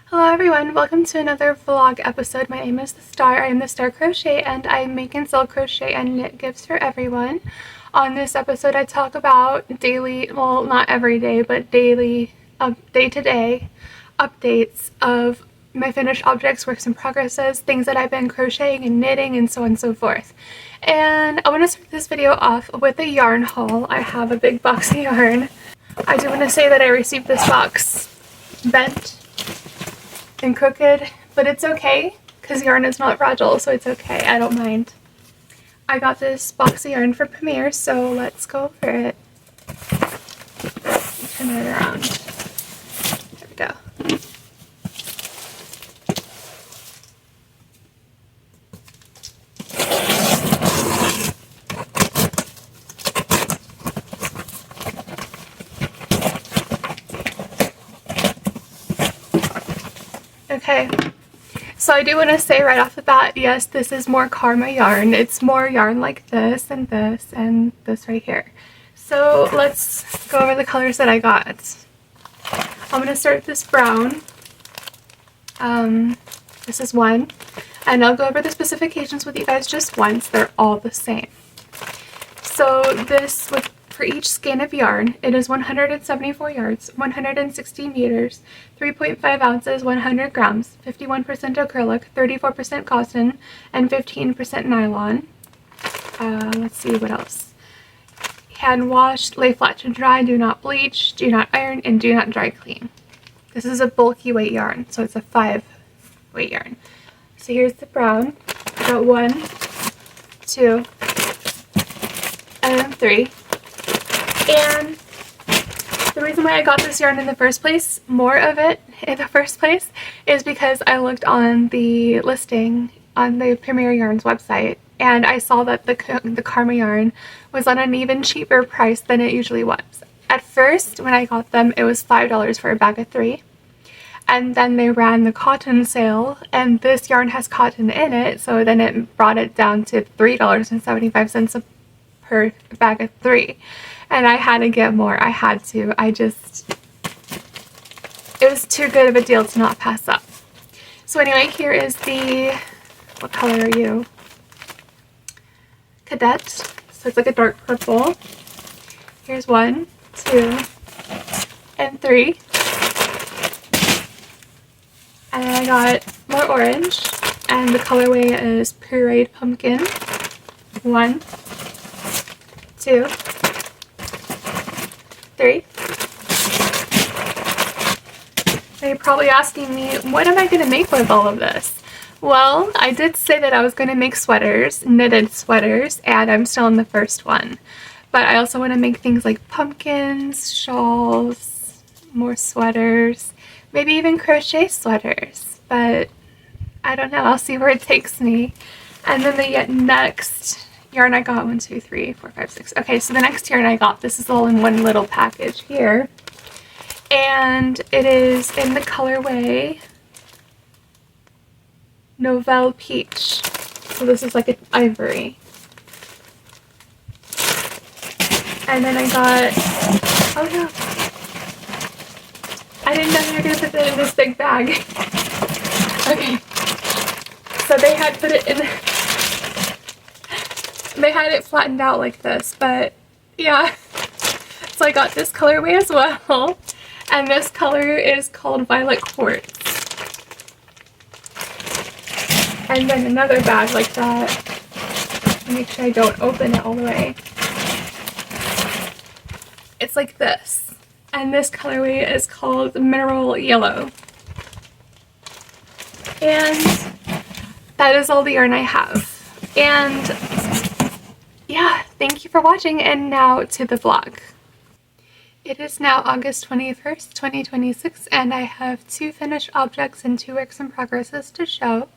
Hello everyone, welcome to another vlog episode. My name is The Star. I am The Star Crochet and I make and sell crochet and knit gifts for everyone. On this episode I talk about daily, well not every day, but daily, day-to-day updates of my finished objects, works in progresses, things that I've been crocheting and knitting and so on and so forth. And I want to start this video off with a yarn haul. I have a big box of yarn. I do want to say that I received this box bent and crooked, but it's okay because yarn is not fragile, so it's okay. I don't mind. I got this box of yarn for Premiere, so let's go over it. Turn it around. There we go. Okay, so I do want to say right off the bat, yes, this is more Karma yarn. It's more yarn like this and this and this right here. So let's go over the colors that I got. I'm going to start with this brown. This is one, and I'll go over the specifications with you guys just once. They're all the same. So this, for each skein of yarn, it is 174 yards, 160 meters, 3.5 ounces, 100 grams, 51% acrylic, 34% cotton, and 15% nylon. Let's see what else. Hand washed, lay flat to dry, do not bleach, do not iron, and do not dry clean. This is a bulky weight yarn, so it's a 5 weight yarn. So here's the brown. I got 1, 2, and 3. And the reason why I got this yarn in the first place, more of it in the first place, is because I looked on the listing on the Premier Yarns website and I saw that the Karma yarn was on an even cheaper price than it usually was. At first, when I got them, it was $5 for a bag of 3. And then they ran the cotton sale, and this yarn has cotton in it, so then it brought it down to $3.75 per bag of 3. And I had to get more. I had to. It was too good of a deal to not pass up. So anyway, here is what color are you? Cadet. So it's like a dark purple. Here's 1, 2, and 3. And I got more orange, and the colorway is Pureed Pumpkin. 1, 2, 3. Now you're probably asking me, what am I going to make with all of this? Well, I did say that I was going to make sweaters, knitted sweaters, and I'm still in the first one. But I also want to make things like pumpkins, shawls, more sweaters, maybe even crochet sweaters. But I don't know, I'll see where it takes me. And then the next yarn I got, 1, 2, 3, 4, 5, 6. Okay, so the next yarn I got, this is all in one little package here. And it is in the colorway Novelle Peach. So this is like an ivory. And then I got, oh no, I didn't know you were going to put that in this big bag. Okay, so they had put it in, they had it flattened out like this, but yeah. So I got this colorway as well, and this color is called Violet Quartz. And then another bag like that. Make sure I don't open it all the way. It's like this, and this colorway is called Mineral Yellow. And that is all the yarn I have. And yeah, thank you for watching, and now to the vlog. It is now August 21st, 2026, and I have 2 finished objects and 2 works in progresses to show.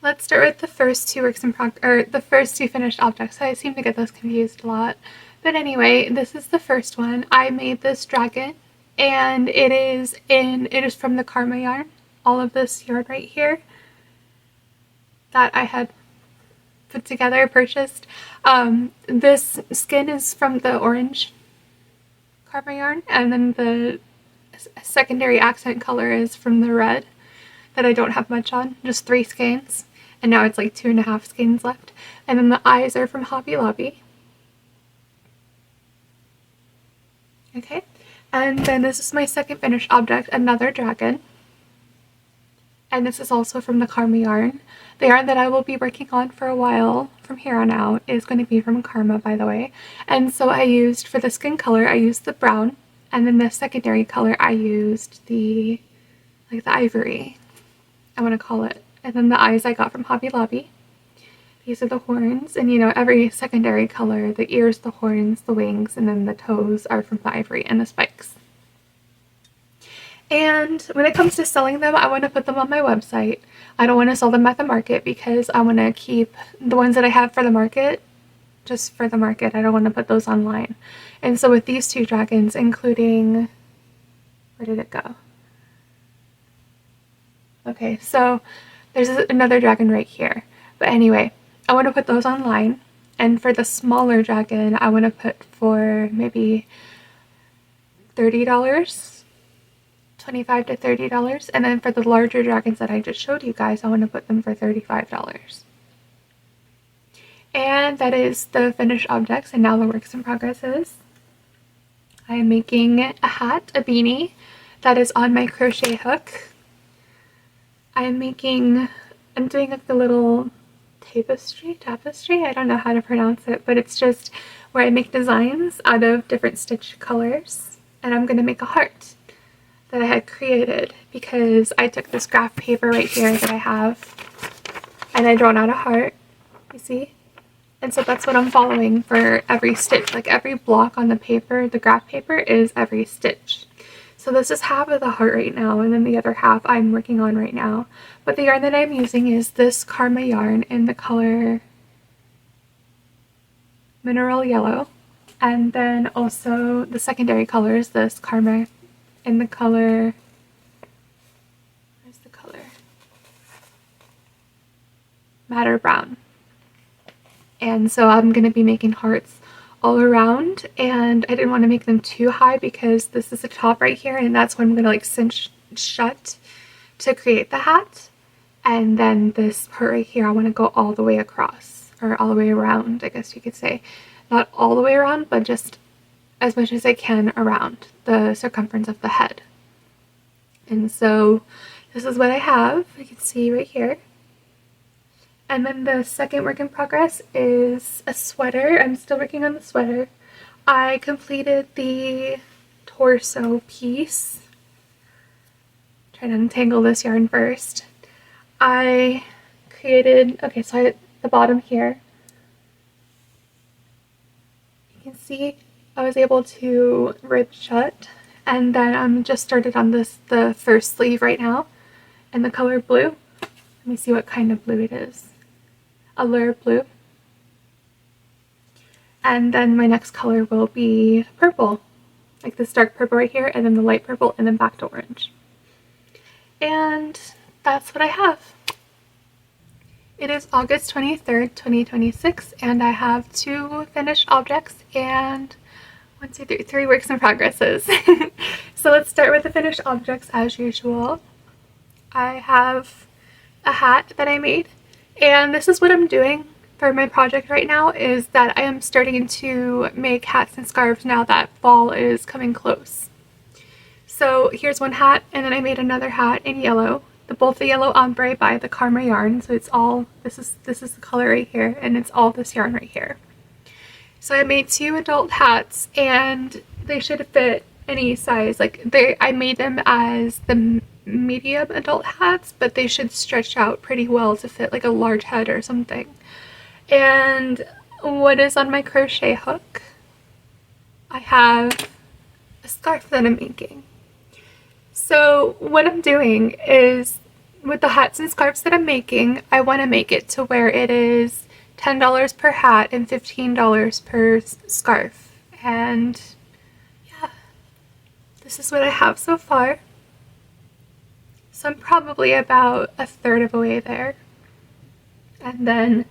Let's start with the first 2 the first 2 finished objects. I seem to get those confused a lot. But anyway, this is the first one. I made this dragon, and it is from the Karma yarn. All of this yarn right here that I had put together, purchased. This skin is from the orange Karma yarn, and then the secondary accent color is from the red. that I don't have much on, just 3 skeins, and now it's like 2.5 skeins left. And then the eyes are from Hobby Lobby. Okay, and then this is my second finished object, another dragon. And this is also from the Karma yarn. The yarn that I will be working on for a while from here on out is going to be from Karma, by the way. And so I used, for the skin color, I used the brown. And then the secondary color, I used the, like the ivory, I want to call it. And then the eyes I got from Hobby Lobby. These are the horns. And you know, every secondary color, the ears, the horns, the wings, and then the toes are from the ivory, and the spikes. And when it comes to selling them, I want to put them on my website. I don't want to sell them at the market because I want to keep the ones that I have for the market just for the market. I don't want to put those online. And so with these 2 dragons, including, where did it go? Okay, so there's another dragon right here. But anyway, I want to put those online. And for the smaller dragon, I want to put for maybe $30. $25 to $30, and then for the larger dragons that I just showed you guys, I want to put them for $35. And that is the finished objects, and now the works in progress is I am making a hat, a beanie, that is on my crochet hook. I'm doing like the little tapestry, I don't know how to pronounce it, but it's just where I make designs out of different stitch colors, and I'm going to make a heart that I had created because I took this graph paper right here that I have and I drawn out a heart, you see? And so that's what I'm following for every stitch. Like every block on the paper, the graph paper, is every stitch. So this is half of the heart right now, and then the other half I'm working on right now. But the yarn that I'm using is this Karma yarn in the color Mineral Yellow. And then also the secondary color is this Karma in the color, where's the color? Madder Brown. And so I'm going to be making hearts all around, and I didn't want to make them too high because this is the top right here, and that's when I'm going to like cinch shut to create the hat. And then this part right here, I want to go all the way across, or all the way around, I guess you could say. Not all the way around, but just as much as I can around the circumference of the head. And so this is what I have, you can see right here. And then the second work in progress is a sweater. I'm still working on the sweater. I completed the torso piece. Try to untangle this yarn first. I created, okay, so I at the bottom here, you can see I was able to rip shut, and then I'm just started on the first sleeve right now in the color blue. Let me see what kind of blue it is. Allure blue. And then my next color will be purple, like this dark purple right here, and then the light purple, and then back to orange. And that's what I have. It is August 23rd, 2026, and I have 2 finished objects and 1, 2, 3, 3 works in progresses. So let's start with the finished objects as usual. I have a hat that I made, and this is what I'm doing for my project right now, is that I am starting to make hats and scarves now that fall is coming close. So here's one hat, and then I made another hat in yellow, both the yellow ombre by the Karma yarn. So it's all, this is the color right here, and it's all this yarn right here. So I made 2 adult hats, and they should fit any size. Like I made them as the medium adult hats, but they should stretch out pretty well to fit like a large head or something. And what is on my crochet hook? I have a scarf that I'm making. So what I'm doing is, with the hats and scarves that I'm making, I want to make it to where it is $10 per hat and $15 per scarf. And yeah, this is what I have so far. So I'm probably about a third of the way there. And then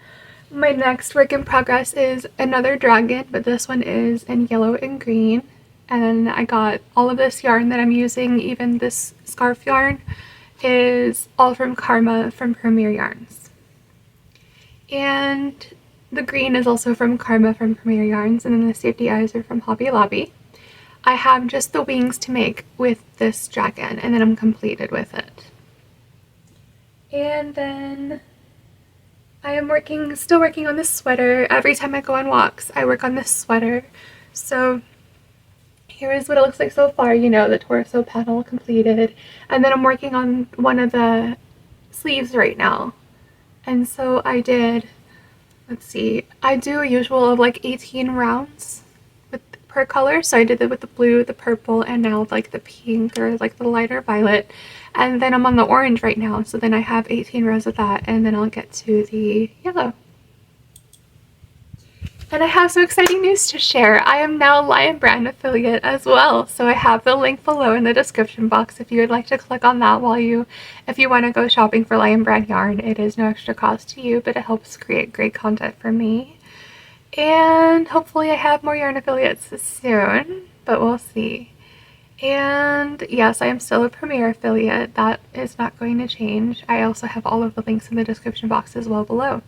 my next work in progress is another dragon, but this one is in yellow and green. And I got all of this yarn that I'm using, even this scarf yarn, is all from Karma from Premier Yarns. And the green is also from Karma from Premier Yarns, and then the safety eyes are from Hobby Lobby. I have just the wings to make with this dragon, and then I'm completed with it. And then I am still working on this sweater. Every time I go on walks, I work on this sweater. So here is what it looks like so far, you know, the torso panel completed. And then I'm working on one of the sleeves right now. And so I did, let's see, I do a usual of like 18 rounds per color. So I did it with the blue, the purple, and now like the pink or like the lighter violet. And then I'm on the orange right now. So then I have 18 rows of that, and then I'll get to the yellow. And I have some exciting news to share. I am now a Lion Brand affiliate as well. So I have the link below in the description box if you would like to click on that if you want to go shopping for Lion Brand yarn. It is no extra cost to you, but it helps create great content for me. And hopefully I have more yarn affiliates soon, but we'll see. And yes, I am still a Premier affiliate. That is not going to change. I also have all of the links in the description box as well below.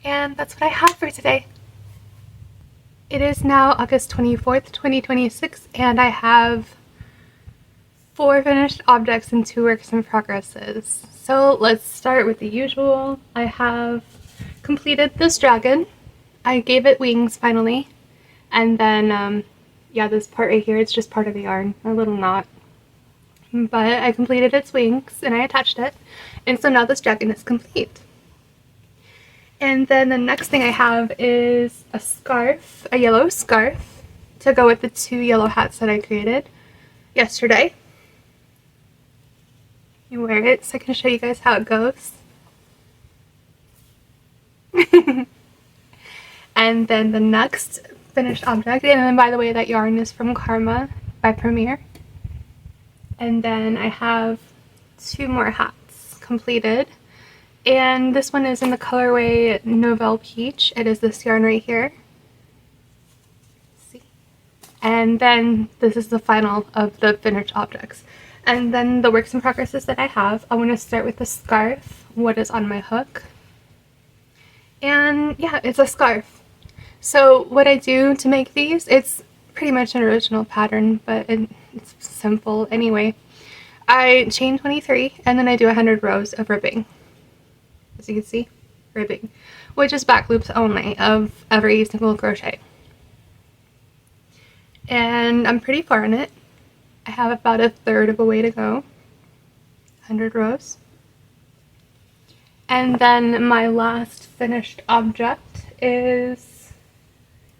And that's what I have for today. It is now August 24th, 2026, and I have 4 finished objects and 2 works in progresses. So let's start with the usual. I have completed this dragon. I gave it wings finally, and then yeah, this part right here, it's just part of the yarn, a little knot. But I completed its wings and I attached it, and so now this dragon is complete. And then the next thing I have is a scarf, a yellow scarf, to go with the 2 yellow hats that I created yesterday. You wear it so I can show you guys how it goes. And then the next finished object, and then by the way, that yarn is from Karma by Premier. And then I have 2 more hats completed, and this one is in the colorway Novelle Peach. It is this yarn right here. See? And then this is the final of the finished objects. And then the works in progresses that I have, I want to start with the scarf, what is on my hook. And yeah, it's a scarf. So what I do to make these, it's pretty much an original pattern, but it's simple anyway. I chain 23, and then I do 100 rows of ribbing. As you can see, ribbing, which is back loops only of every single crochet. And I'm pretty far in it. I have about a third of a way to go. 100 rows. And then my last finished object is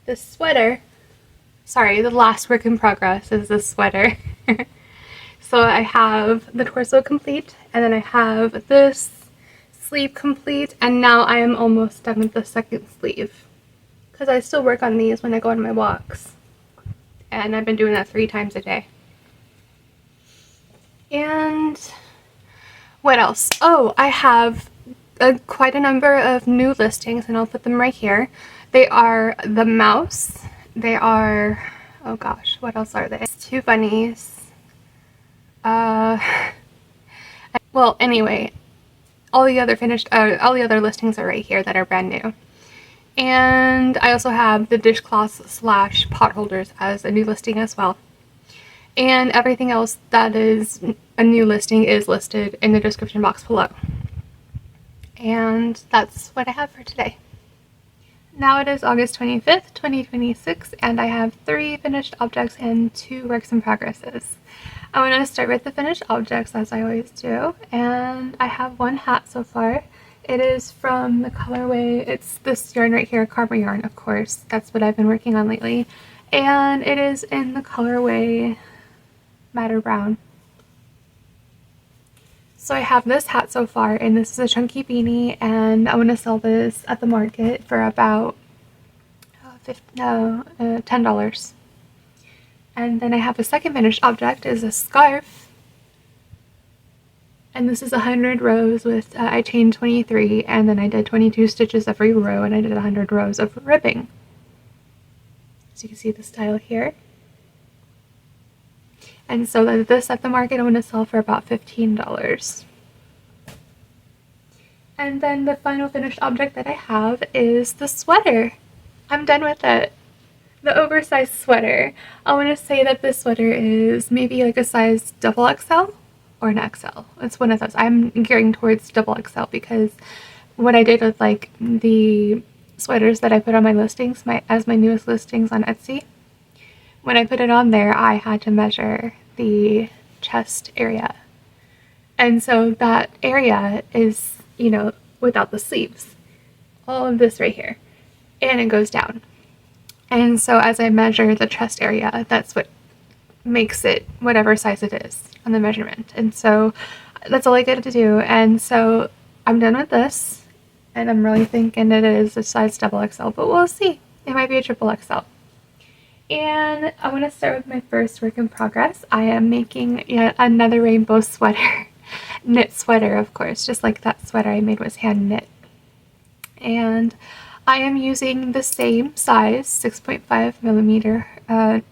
this sweater. Sorry, the last work in progress is this sweater. So I have the torso complete, and then I have this sleeve complete, and now I am almost done with the second sleeve, because I still work on these when I go on my walks, and I've been doing that 3 times a day. And what else? Oh, I have quite a number of new listings, and I'll put them right here. They are the mouse. They are, oh gosh, what else are they? It's 2 bunnies. Well, anyway, all the other listings are right here that are brand new. And I also have the dishcloths / pot holders as a new listing as well. And everything else that is a new listing is listed in the description box below. And that's what I have for today. Now it is August 25th, 2026, and I have 3 finished objects and 2 works in progresses. I'm going to start with the finished objects as I always do, and I have 1 hat so far. It is from the colorway, it's this yarn right here, Karma yarn, of course. That's what I've been working on lately. And it is in the colorway Madder Brown. So I have this hat so far, and this is a chunky beanie, and I want to sell this at the market for about $10. And then I have a second finished object is a scarf, and this is 100 rows with I chained 23, and then I did 22 stitches every row, and I did 100 rows of ribbing. So you can see the style here. And so this at the market I'm going to sell for about $15. And then the final finished object that I have is the sweater. I'm done with it. The oversized sweater. I want to say that this sweater is maybe like a size XXL or an XL. It's one of those. I'm gearing towards XXL because what I did with like the sweaters that I put on my listings, as my newest listings on Etsy, when I put it on there, I had to measure the chest area. And so that area is, you know, without the sleeves. All of this right here. And it goes down. And so as I measure the chest area, that's what makes it whatever size it is on the measurement. And so that's all I get to do. And so I'm done with this. And I'm really thinking it is a size XXL, but we'll see. It might be a XXL. And I want to start with my first work in progress. I am making yet another rainbow sweater. Knit sweater, of course, just like that sweater I made was hand knit. And I am using the same size 6.5 millimeter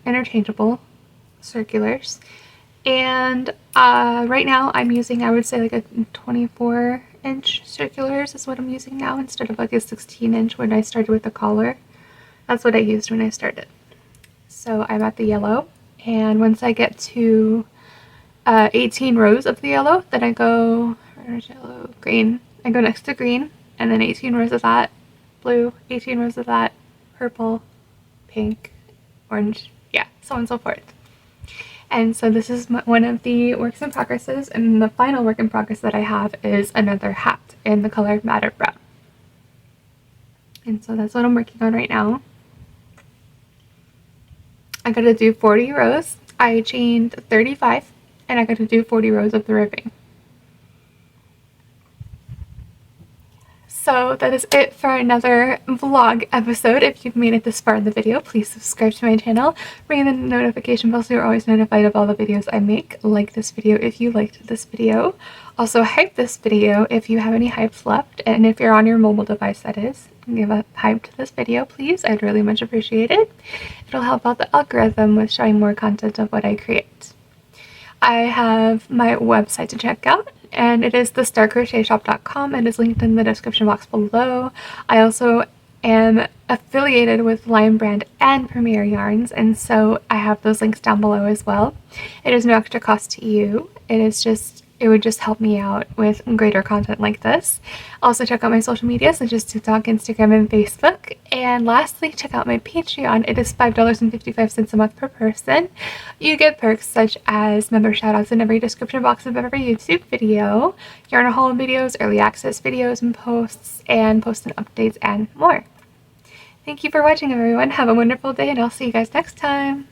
interchangeable circulars. And right now I'm using, I would say, like a 24-inch circulars is what I'm using now instead of like a 16-inch when I started with the collar. That's what I used when I started. So I'm at the yellow, and once I get to 18 rows of the yellow, then I go, where's yellow? Green. I go next to green, and then 18 rows of that, blue, 18 rows of that, purple, pink, orange, yeah, so on and so forth. And so this is one of the works in progresses, and the final work in progress that I have is another hat in the color Madder Brown. And so that's what I'm working on right now. I gotta do 40 rows. I chained 35, and I gotta do 40 rows of the ribbing. So that is it for another vlog episode. If you've made it this far in the video, please subscribe to my channel. Ring the notification bell so you're always notified of all the videos I make. Like this video if you liked this video. Also hype this video if you have any hypes left. And if you're on your mobile device, that is, give a hype to this video, please. I'd really much appreciate it. It'll help out the algorithm with showing more content of what I create. I have my website to check out, and it is thestarcrochetshop.com. It is linked in the description box below. I also am affiliated with Lion Brand and Premier Yarns, and so I have those links down below as well. It is no extra cost to you. It would just help me out with greater content like this. Also check out my social media, such as TikTok, Instagram, and Facebook. And lastly, check out my Patreon. It is $5.55 a month per person. You get perks such as member shoutouts in every description box of every YouTube video, yarn haul videos, early access videos and posts, and post and updates, and more. Thank you for watching, everyone. Have a wonderful day, and I'll see you guys next time.